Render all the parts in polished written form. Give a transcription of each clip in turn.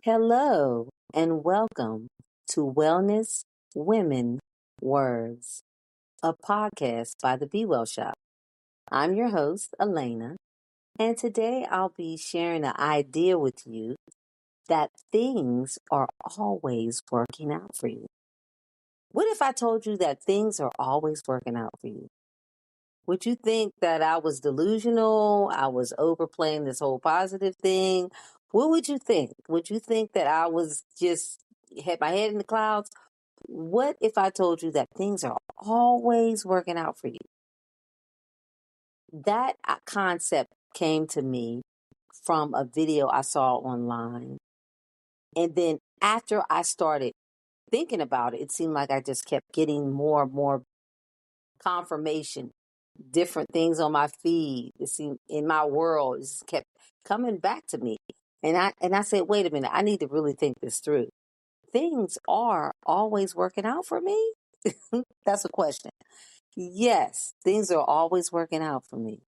Hello and welcome to Wellness Women Words, a podcast by the Be Well Shop. I'm your host, Elena, and today I'll be sharing an idea with you that things are always working out for you. What if I told you that things are always working out for you? Would you think that I was delusional? I was overplaying this whole positive thing? What would you think? Would you think that I was just had my head in the clouds? What if I told you that things are always working out for you? That concept came to me from a video I saw online. And then after I started thinking about it, it seemed like I just kept getting more and more confirmation, different things on my feed. It seemed in my world, it just kept coming back to me. And I said, wait a minute, I need to really think this through. Things are always working out for me? That's a question. Yes, things are always working out for me.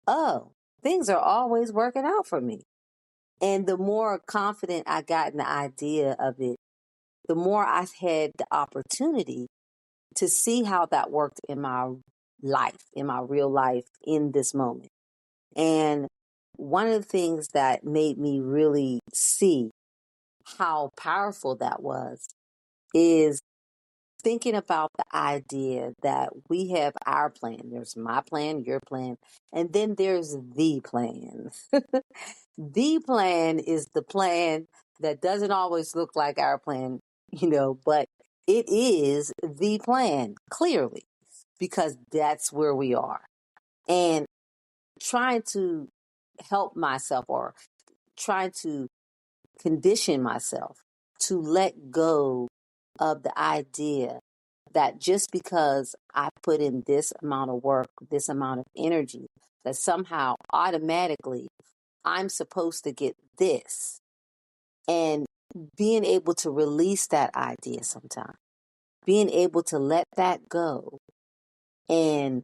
Oh, things are always working out for me. And the more confident I got in the idea of it, the more I had the opportunity to see how that worked in my life, in my real life, in this moment. And one of the things that made me really see how powerful that was is thinking about the idea that we have our plan. There's my plan, your plan, and then there's the plan. The plan is the plan that doesn't always look like our plan, but it is the plan, clearly, because that's where we are. And trying to help myself or trying to condition myself to let go of the idea that just because I put in this amount of work, this amount of energy, that somehow automatically I'm supposed to get this. And being able to release that idea sometime, being able to let that go and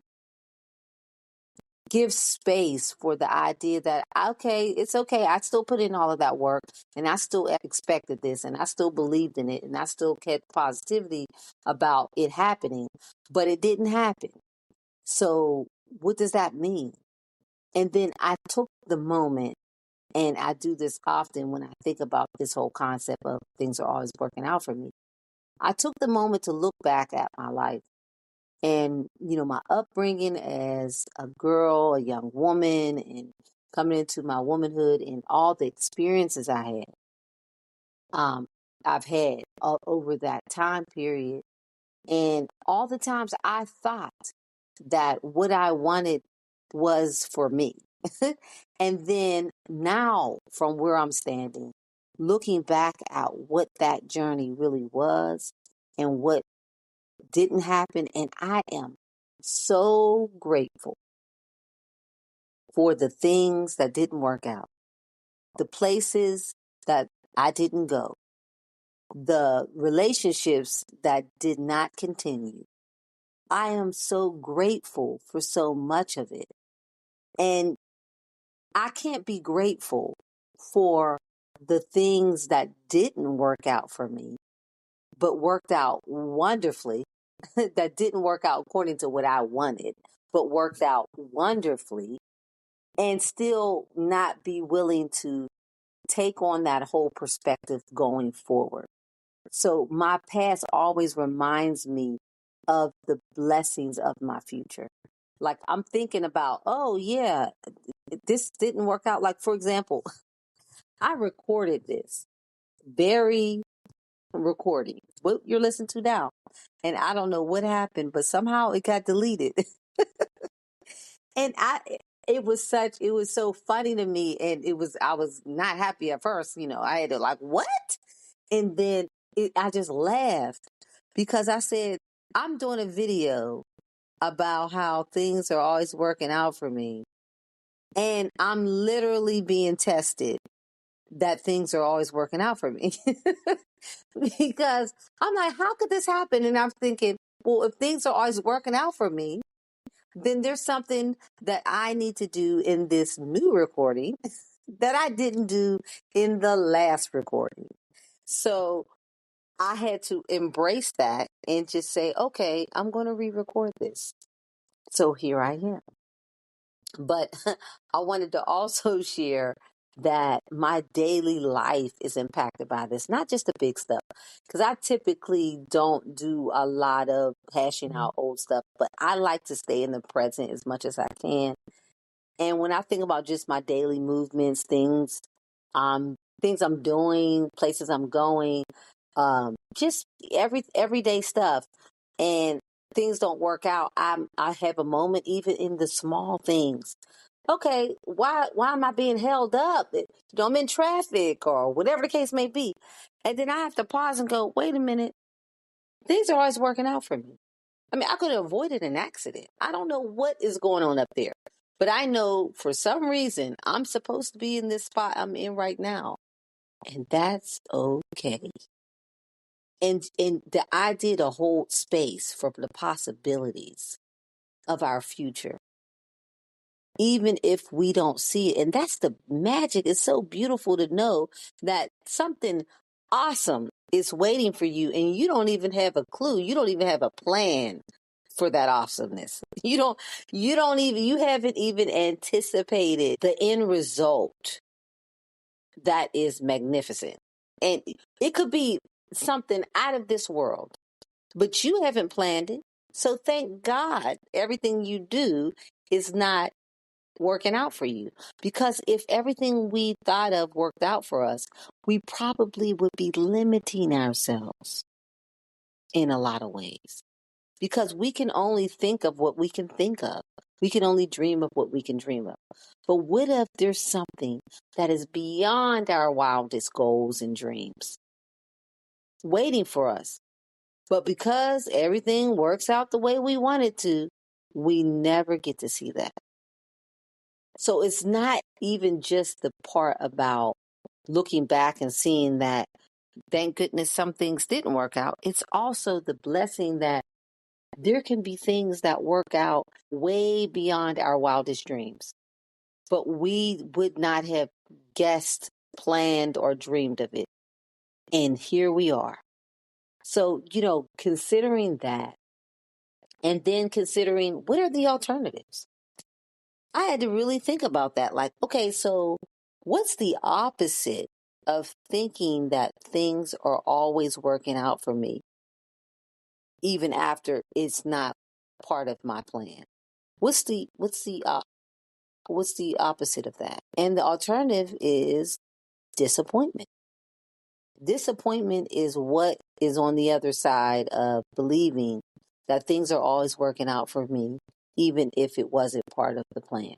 give space for the idea that, okay, it's okay. I still put in all of that work and I still expected this and I still believed in it and I still kept positivity about it happening, but it didn't happen. So what does that mean? And then I took the moment, and I do this often when I think about this whole concept of things are always working out for me. I took the moment to look back at my life and, my upbringing as a girl, a young woman, and coming into my womanhood and all the experiences um, I've had over that time period. And all the times I thought that what I wanted was for me. And then now, from where I'm standing, looking back at what that journey really was and what didn't happen, and I am so grateful for the things that didn't work out, the places that I didn't go, the relationships that did not continue. I am so grateful for so much of it. And I can't be grateful for the things that didn't work out for me, but worked out wonderfully, that didn't work out according to what I wanted, but worked out wonderfully, and still not be willing to take on that whole perspective going forward. So my past always reminds me of the blessings of my future. Like I'm thinking about, oh yeah, this didn't work out. Like for example, I recorded this very recording, what you're listening to now. And I don't know what happened, but somehow it got deleted. And it was so funny to me. And I was not happy at first. I had to like, what? And then I just laughed because I said, I'm doing a video about how things are always working out for me. And I'm literally being tested that things are always working out for me. Because I'm like, how could this happen? And I'm thinking, well, if things are always working out for me, then there's something that I need to do in this new recording that I didn't do in the last recording. So I had to embrace that and just say, okay, I'm going to re-record this. So here I am. But I wanted to also share that my daily life is impacted by this, not just the big stuff. Because I typically don't do a lot of hashing out old stuff, but I like to stay in the present as much as I can. And when I think about just my daily movements, things I'm doing, places I'm going, just everyday stuff, and things don't work out, I have a moment even in the small things. Okay, why am I being held up? I'm in traffic or whatever the case may be, and then I have to pause and go, wait a minute, things are always working out for me. I mean, I could have avoided an accident. I don't know what is going on up there, but I know for some reason I'm supposed to be in this spot I'm in right now, and that's okay. And the idea to hold space for the possibilities of our future, even if we don't see it. And that's the magic. It's so beautiful to know that something awesome is waiting for you, and you don't even have a clue. You don't even have a plan for that awesomeness. You haven't even anticipated the end result that is magnificent. And it could be something out of this world, but you haven't planned it. So thank God everything you do is not working out for you. Because if everything we thought of worked out for us, we probably would be limiting ourselves in a lot of ways. Because we can only think of what we can think of. We can only dream of what we can dream of. But what if there's something that is beyond our wildest goals and dreams waiting for us? But because everything works out the way we want it to, we never get to see that. So it's not even just the part about looking back and seeing that, thank goodness some things didn't work out. It's also the blessing that there can be things that work out way beyond our wildest dreams, but we would not have guessed, planned, or dreamed of it. And here we are. So, considering that, and then considering what are the alternatives? I had to really think about that. Like, okay, so what's the opposite of thinking that things are always working out for me, even after it's not part of my plan? What's the opposite of that? And the alternative is disappointment. Disappointment is what is on the other side of believing that things are always working out for me, even if it wasn't part of the plan.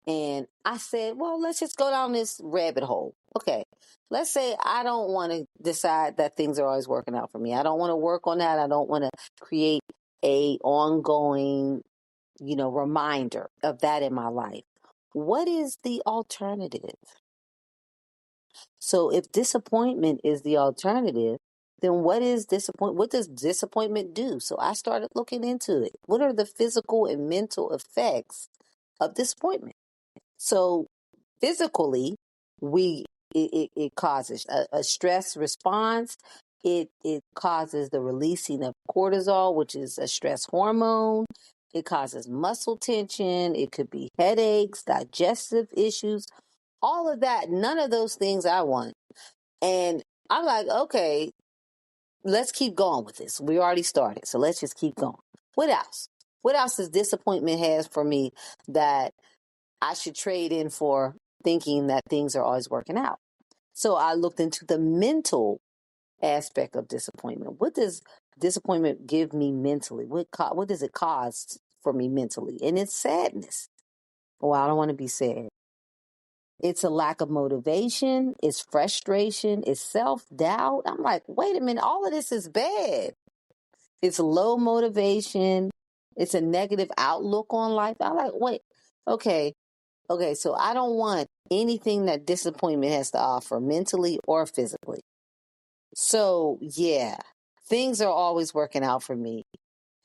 And I said, well, let's just go down this rabbit hole. Okay, let's say I don't want to decide that things are always working out for me. I don't want to work on that. I don't want to create a ongoing, reminder of that in my life. What is the alternative? So if disappointment is the alternative, then what is disappointment? What does disappointment do? So I started looking into it. What are the physical and mental effects of disappointment? So physically, it causes a stress response. It causes the releasing of cortisol, which is a stress hormone. It causes muscle tension. It could be headaches, digestive issues, all of that. None of those things I want. And I'm like, okay, let's keep going with this. We already started, so let's just keep going. What else? What else does disappointment has for me that I should trade in for thinking that things are always working out? So I looked into the mental aspect of disappointment. What does disappointment give me mentally? What does it cause for me mentally? And it's sadness. Well, I don't want to be sad. It's a lack of motivation. It's frustration. It's self-doubt. I'm like, wait a minute, all of this is bad. It's low motivation. It's a negative outlook on life. I'm like, wait, okay, so I don't want anything that disappointment has to offer mentally or physically. So, yeah, things are always working out for me.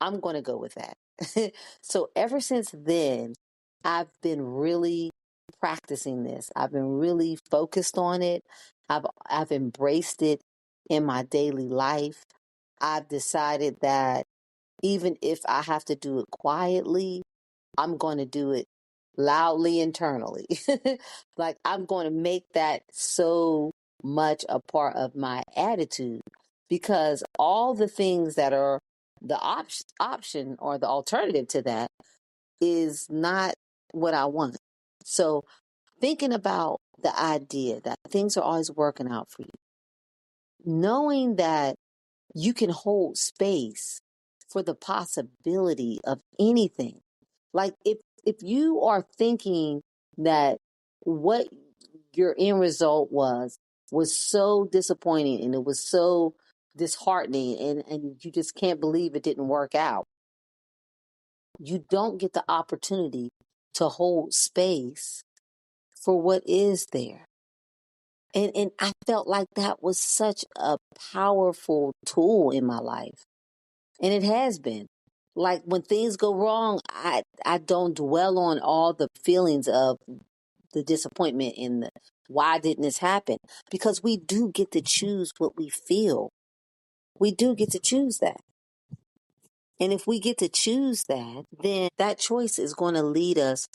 I'm going to go with that. So, ever since then, I've been really practicing this. I've been really focused on it. I've embraced it in my daily life. I've decided that even if I have to do it quietly, I'm going to do it loudly internally. Like I'm going to make that so much a part of my attitude, because all the things that are the option or the alternative to that is not what I want. So thinking about the idea that things are always working out for you, knowing that you can hold space for the possibility of anything. Like if you are thinking that what your end result was so disappointing and it was so disheartening, and you just can't believe it didn't work out, you don't get the opportunity to hold space for what is there. And I felt like that was such a powerful tool in my life. And it has been. Like when things go wrong, I don't dwell on all the feelings of the disappointment and the why didn't this happen? Because we do get to choose what we feel. We do get to choose that. And if we get to choose that, then that choice is going to lead us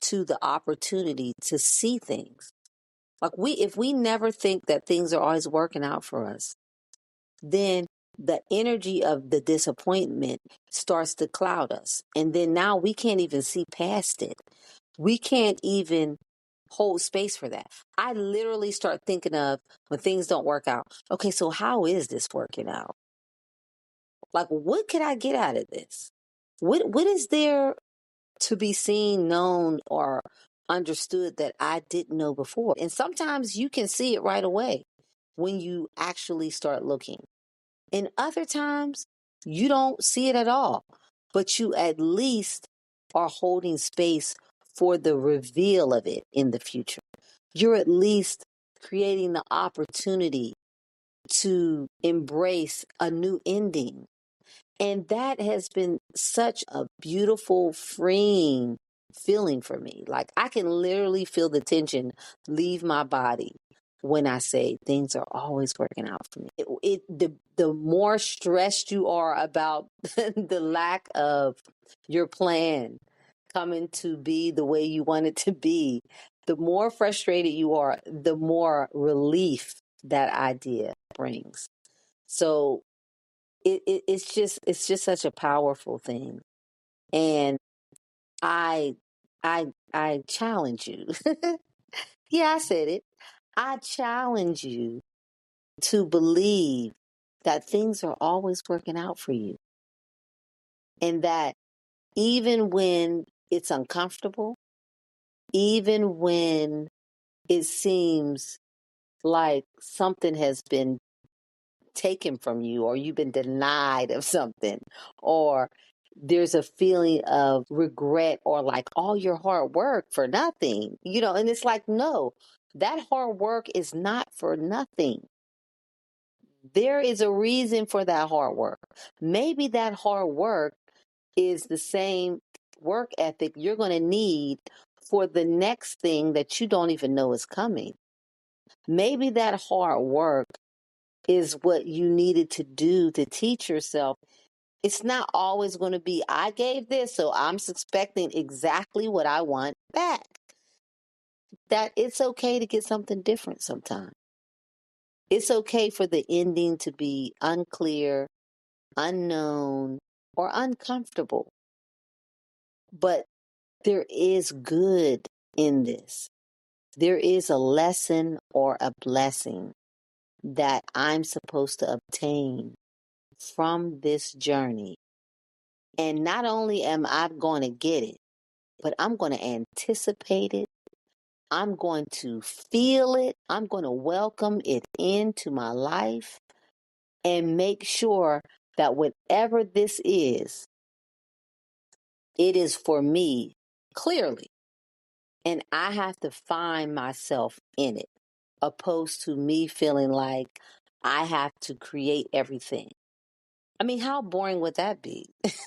to the opportunity to see things. Like if we never think that things are always working out for us, then the energy of the disappointment starts to cloud us. And then now we can't even see past it. We can't even hold space for that. I literally start thinking of when things don't work out. Okay, so how is this working out? Like, what could I get out of this? What is there to be seen, known, or understood that I didn't know before? And sometimes you can see it right away when you actually start looking. And other times you don't see it at all, but you at least are holding space for the reveal of it in the future. You're at least creating the opportunity to embrace a new ending. And that has been such a beautiful, freeing feeling for me. Like I can literally feel the tension leave my body when I say things are always working out for me. The more stressed you are about the lack of your plan coming to be the way you want it to be, the more frustrated you are, the more relief that idea brings. So it's just such a powerful thing. And I I challenge you. Yeah, I said it. I challenge you to believe that things are always working out for you, and that even when it's uncomfortable, even when it seems like something has been taken from you, or you've been denied of something, or there's a feeling of regret, or like all your hard work for nothing, and it's like, no, that hard work is not for nothing. There is a reason for that hard work. Maybe that hard work is the same work ethic you're going to need for the next thing that you don't even know is coming. Maybe that hard work is what you needed to do to teach yourself. It's not always going to be, I gave this, so I'm expecting exactly what I want back. That it's okay to get something different sometimes. It's okay for the ending to be unclear, unknown, or uncomfortable. But there is good in this. There is a lesson or a blessing that I'm supposed to obtain from this journey. And not only am I going to get it, but I'm going to anticipate it. I'm going to feel it. I'm going to welcome it into my life and make sure that whatever this is, it is for me clearly. And I have to find myself in it, opposed to me feeling like I have to create everything. I mean, how boring would that be?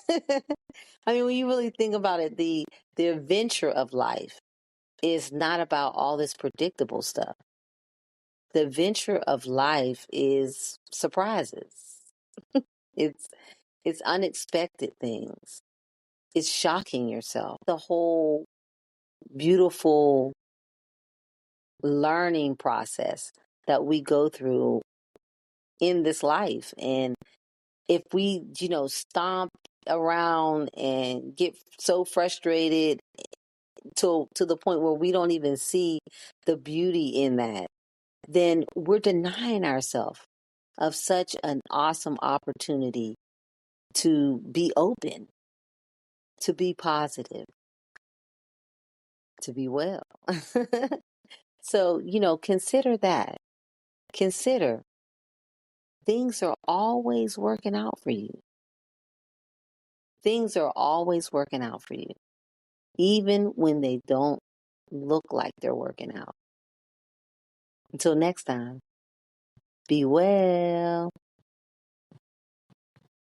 I mean, when you really think about it, the adventure of life is not about all this predictable stuff. The adventure of life is surprises. It's unexpected things. It's shocking yourself. The whole beautiful learning process that we go through in this life. And if we, stomp around and get so frustrated to the point where we don't even see the beauty in that, then we're denying ourselves of such an awesome opportunity to be open, to be positive, to be well. So, consider that. Consider things are always working out for you. Things are always working out for you, even when they don't look like they're working out. Until next time, be well.